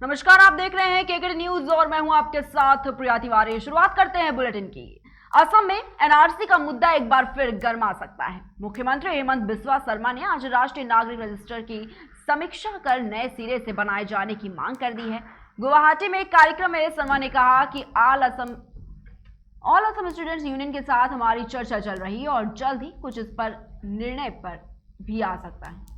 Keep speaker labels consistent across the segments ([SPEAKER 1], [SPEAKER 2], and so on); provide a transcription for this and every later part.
[SPEAKER 1] नमस्कार, आप देख रहे हैं केकेडी न्यूज और मैं हूं आपके साथ प्रिया तिवारी। शुरुआत करते हैं बुलेटिन की। असम में एनआरसी का मुद्दा एक बार फिर गर्मा सकता है। मुख्यमंत्री हेमंत बिस्वा शर्मा ने आज राष्ट्रीय नागरिक रजिस्टर की समीक्षा कर नए सिरे से बनाए जाने की मांग कर दी है। गुवाहाटी में एक कार्यक्रम में शर्मा ने कहा कि ऑल असम स्टूडेंट्स यूनियन के साथ हमारी चर्चा चल रही है और जल्द ही कुछ इस पर निर्णय पर भी आ सकता है।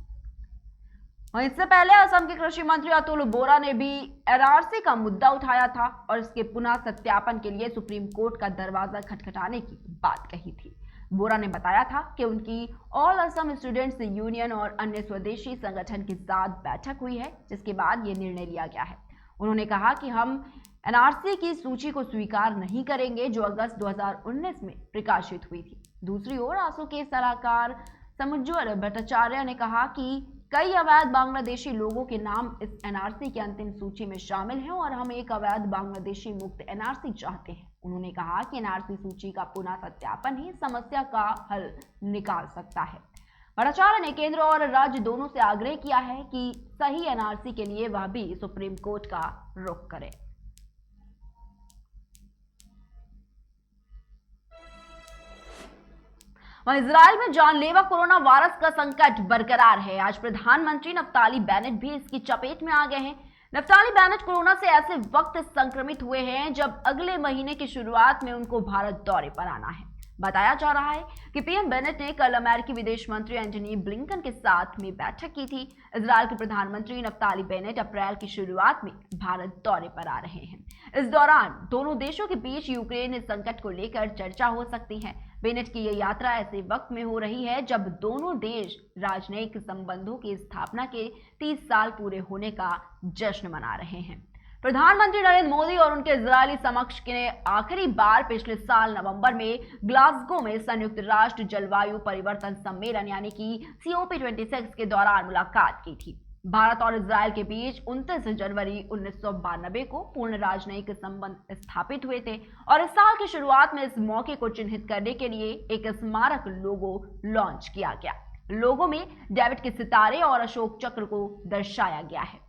[SPEAKER 1] इससे पहले असम के कृषि मंत्री अतुल बोरा ने भी एनआरसी का मुद्दा उठाया था और इसके पुनः सत्यापन के लिए सुप्रीम कोर्ट का दरवाजा खटखटाने की बात कही थी। बोरा ने बताया था कि उनकी ऑल असम स्टूडेंट्स यूनियन और अन्य स्वदेशी संगठन के साथ बैठक हुई है, जिसके बाद ये निर्णय लिया गया है। उन्होंने कहा कि हम एनआरसी की सूची को स्वीकार नहीं करेंगे जो अगस्त 2019 में प्रकाशित हुई थी। दूसरी ओर आसू के सलाहकार समुज्ज्वल भट्टाचार्य ने कहा कि कई अवैध बांग्लादेशी लोगों के नाम इस एनआरसी की अंतिम सूची में शामिल हैं और हम एक अवैध बांग्लादेशी मुक्त एनआरसी चाहते हैं। उन्होंने कहा कि एनआरसी सूची का पुनः सत्यापन ही समस्या का हल निकाल सकता है। भट्टाचार्य ने केंद्र और राज्य दोनों से आग्रह किया है कि सही एनआरसी के लिए वह भी सुप्रीम कोर्ट का रुख करे। वहीं इजरायल में जानलेवा कोरोना वायरस का संकट बरकरार है। आज प्रधानमंत्री नफ्ताली बेनेट भी इसकी चपेट में आ गए हैं। नफ्ताली बेनेट कोरोना से ऐसे वक्त संक्रमित हुए हैं जब अगले महीने की शुरुआत में उनको भारत दौरे पर आना है। बताया जा रहा है कि पीएम बेनेट ने कल अमेरिकी विदेश मंत्री एंटनी ब्लिंकन के साथ में बैठक की थी। इजरायल के प्रधानमंत्री नफ्ताली बेनेट अप्रैल की शुरुआत में भारत दौरे पर आ रहे हैं। इस दौरान दोनों देशों के बीच यूक्रेन संकट को लेकर चर्चा हो सकती है। बेनेट की यह यात्रा ऐसे वक्त में हो रही है जब दोनों देश राजनयिक संबंधों की स्थापना के 30 साल पूरे होने का जश्न मना रहे हैं। प्रधानमंत्री नरेंद्र मोदी और उनके इजरायली समकक्ष ने आखिरी बार पिछले साल नवंबर में ग्लासगो में संयुक्त राष्ट्र जलवायु परिवर्तन सम्मेलन यानी कि COP26 के दौरान मुलाकात की थी। भारत और इजरायल के बीच 29 जनवरी 1992 को पूर्ण राजनयिक संबंध स्थापित हुए थे और इस साल की शुरुआत में इस मौके को चिन्हित करने के लिए एक स्मारक लोगो लॉन्च किया गया। लोगो में डेविड के सितारे और अशोक चक्र को दर्शाया गया है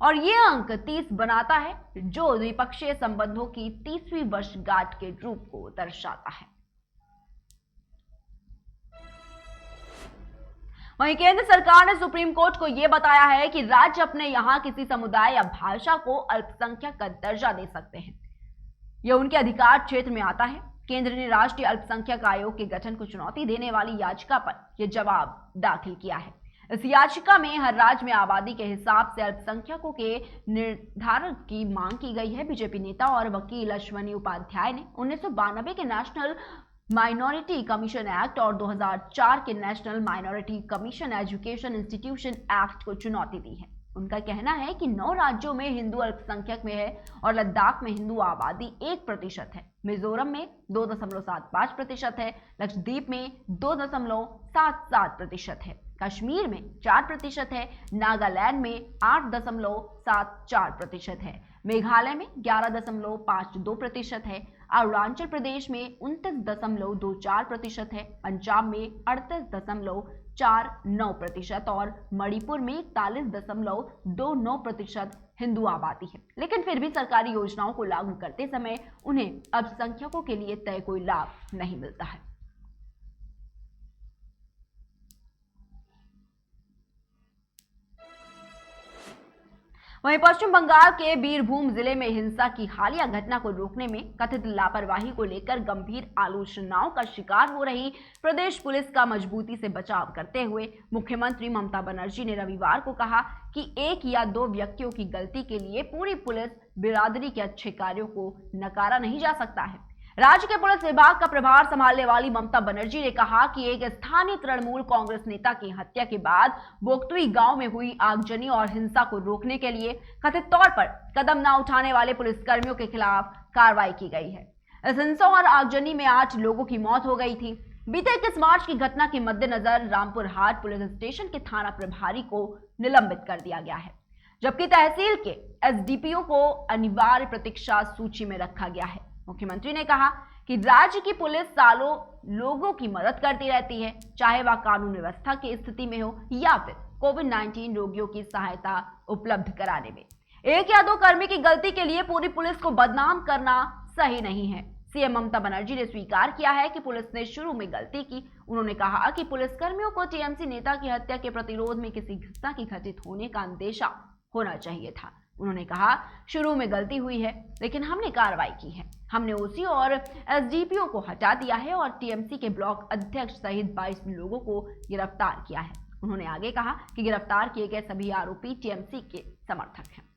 [SPEAKER 1] और ये अंक 30 बनाता है जो द्विपक्षीय संबंधों की 30वीं वर्षगांठ के रूप को दर्शाता है। वहीं केंद्र सरकार ने सुप्रीम कोर्ट को यह बताया है कि राज्य अपने यहां किसी समुदाय या भाषा को अल्पसंख्यक का दर्जा दे सकते हैं। यह उनके अधिकार क्षेत्र में आता है। केंद्र ने राष्ट्रीय अल्पसंख्यक आयोग के गठन को चुनौती देने वाली याचिका पर यह जवाब दाखिल किया है। इस याचिका में हर राज्य में आबादी के हिसाब से अल्पसंख्यकों के निर्धारण की मांग की गई है। बीजेपी नेता और वकील अश्वनी उपाध्याय ने 1992 के नेशनल माइनॉरिटी कमीशन एक्ट और 2004 के national minority commission education institution act को चुनौती दी है। उनका कहना है कि 9 राज्यों में हिंदू अल्पसंख्यक में है और लद्दाख में हिंदू आबादी 1% है, मिजोरम में 2.75% है, लक्षद्वीप में 2.77% है, कश्मीर में 4% है, नागालैंड में 8.74% है, मेघालय में 11.52% है, अरुणाचल प्रदेश में 29.24% है, पंजाब में 38.49% और मणिपुर में 41.29% हिंदू आबादी है। लेकिन फिर भी सरकारी योजनाओं को लागू करते समय उन्हें अल्पसंख्यकों के लिए तय कोई लाभ नहीं मिलता है। वहीं पश्चिम बंगाल के बीरभूम जिले में हिंसा की हालिया घटना को रोकने में कथित लापरवाही को लेकर गंभीर आलोचनाओं का शिकार हो रही प्रदेश पुलिस का मजबूती से बचाव करते हुए मुख्यमंत्री ममता बनर्जी ने रविवार को कहा कि 1 या 2 व्यक्तियों की गलती के लिए पूरी पुलिस बिरादरी के अच्छे कार्यों को नकारा नहीं जा सकता है। राज्य के पुलिस विभाग का प्रभार संभालने वाली ममता बनर्जी ने कहा कि एक स्थानीय तृणमूल कांग्रेस नेता की हत्या के बाद बोक्तुई गांव में हुई आगजनी और हिंसा को रोकने के लिए कथित तौर पर कदम न उठाने वाले पुलिसकर्मियों के खिलाफ कार्रवाई की गई है। इस हिंसा और आगजनी में 8 लोगों की मौत हो गई थी। बीते 21 मार्च की घटना के मद्देनजर रामपुर हाट पुलिस स्टेशन के थाना प्रभारी को निलंबित कर दिया गया है, जबकि तहसील के SDPO को अनिवार्य प्रतीक्षा सूची में रखा गया है। मुख्यमंत्री ने कहा कि राज्य की पुलिस सालों लोगों की मदद करती रहती है, चाहे वह कानून व्यवस्था की स्थिति में हो या फिर कोविड-19 रोगियों की सहायता उपलब्ध कराने में। एक या दो कर्मी की गलती के लिए पूरी पुलिस को बदनाम करना सही नहीं है। सीएम ममता बनर्जी ने स्वीकार किया है कि पुलिस ने शुरू में गलती की। उन्होंने कहा कि पुलिस कर्मियों को टीएमसी नेता की हत्या के प्रतिरोध में किसी घटना की घटित होने का अंदेशा होना चाहिए था। उन्होंने कहा, शुरू में गलती हुई है, लेकिन हमने कार्रवाई की है। हमने ओसी और एसडीपीओ को हटा दिया है और टीएमसी के ब्लॉक अध्यक्ष सहित 22 लोगों को गिरफ्तार किया है। उन्होंने आगे कहा कि गिरफ्तार किए गए सभी आरोपी टीएमसी के समर्थक हैं।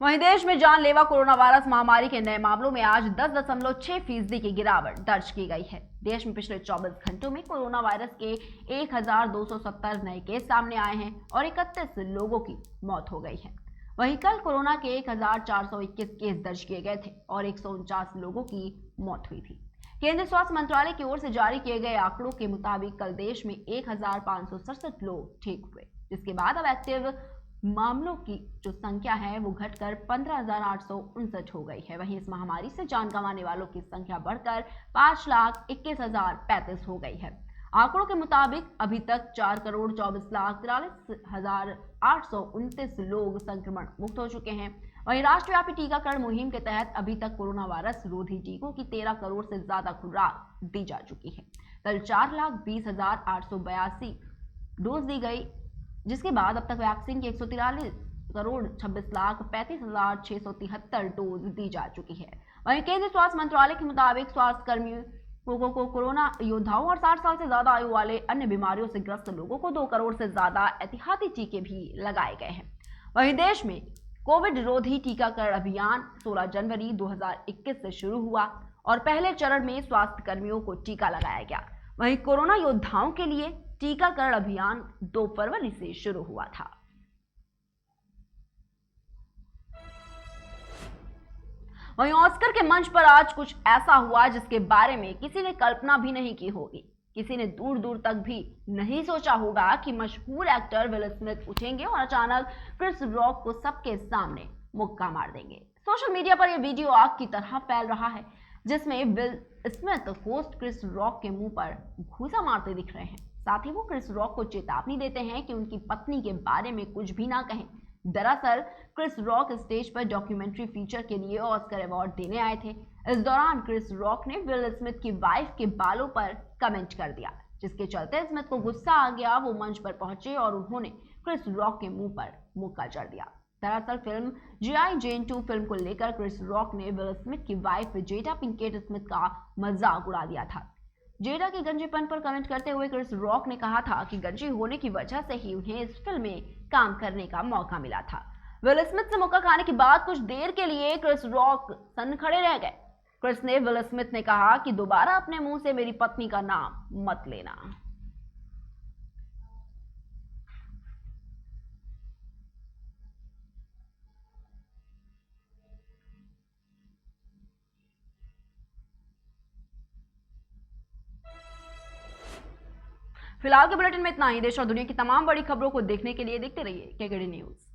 [SPEAKER 1] वहीं देश में जानलेवा कोरोना वायरस महामारी के नए मामलों में आज 10.6% की गिरावट दर्ज की गई है। देश में पिछले 24 घंटों में कोरोना वायरस के 1270 नए केस सामने आए हैं और 31 लोगों की मौत हो गई है। वहीं कल कोरोना के 1421 केस दर्ज किए गए थे और 149 लोगों की मौत हुई थी। केंद्रीय स्वास्थ्य मंत्रालय की ओर से जारी किए गए आंकड़ों के मुताबिक कल देश में 1567 लोग ठीक हुए, जिसके बाद अब एक्टिव मामलों की जो संख्या है वो घटकर 15,859 हो गई है। वहीं इस महामारी से जान गंवाने वालों की संख्या बढ़कर 5,21,035 हो गई है। आंकड़ों के मुताबिक अभी तक 4,24,43,829 लोग संक्रमण मुक्त हो चुके हैं। वहीं राष्ट्रव्यापी टीकाकरण मुहिम के तहत अभी तक कोरोना वायरस रोधी टीकों की 13 करोड़ से ज्यादा खुराक दी जा चुकी है। कल 4,20,882 डोज दी गई, जिसके बाद अब तक वैक्सीन की 143,26,35,673 डोज दी जा चुकी है। वहीं केंद्रीय स्वास्थ्य मंत्रालय के मुताबिक स्वास्थ्य कर्मियों लोगों को कोरोना योद्धाओं और 60 साल से ज्यादा आयु वाले अन्य बीमारियों से ग्रस्त लोगों को 2 करोड़ से ज्यादा एहतियाती टीके भी लगाए गए हैं। वहीं देश में कोविड रोधी टीकाकरण अभियान 16 जनवरी 2021 से शुरू हुआ और पहले चरण में स्वास्थ्य कर्मियों को टीका लगाया गया। वहीं कोरोना योद्धाओं के लिए टीकाकरण अभियान 2 फरवरी से शुरू हुआ था। वहीं ऑस्कर के मंच पर आज कुछ ऐसा हुआ जिसके बारे में किसी ने कल्पना भी नहीं की होगी। किसी ने दूर दूर तक भी नहीं सोचा होगा कि मशहूर एक्टर विल स्मिथ उठेंगे और अचानक क्रिस रॉक को सबके सामने मुक्का मार देंगे। सोशल मीडिया पर यह वीडियो आग की तरह फैल रहा है, जिसमें Will Smith host Chris Rock के मुंह पर घूसा मारते दिख रहे हैं। साथ ही वो क्रिस रॉक को चेतावनी देते हैं कि उनकी पत्नी के बारे में कुछ भी ना कहें। दरअसल क्रिस रॉक स्टेज पर डॉक्यूमेंट्री फीचर के लिए ऑस्कर अवार्ड देने आए थे। इस दौरान क्रिस रॉक ने विल स्मिथ की वाइफ के बालों पर कमेंट कर दिया, जिसके चलते स्मिथ को गुस्सा आ गया। वो मंच पर पहुंचे और उन्होंने क्रिस रॉक के मुंह पर मुक्का जड़ दिया। दरअसल फिल्म G.I. Jane 2 फिल्म को लेकर क्रिस रॉक ने विल स्मिथ की वाइफ जेडा पिंकेट स्मिथ का मजाक उड़ा दिया था। जेडा के गंजेपन पर कमेंट करते हुए क्रिस रॉक ने कहा था कि गंजी होने की वजह से ही उन्हें इस फिल्म में काम करने का मौका मिला था। विल स्मिथ से मौका खाने के बाद कुछ देर के लिए क्रिस रॉक सन खड़े रह गए। क्रिस ने विल स्मिथ ने कहा कि दोबारा अपने मुंह से मेरी पत्नी का नाम मत लेना। फिलहाल के बुलेटिन में इतना ही। देश और दुनिया की तमाम बड़ी खबरों को देखने के लिए देखते रहिए केकेडी न्यूज।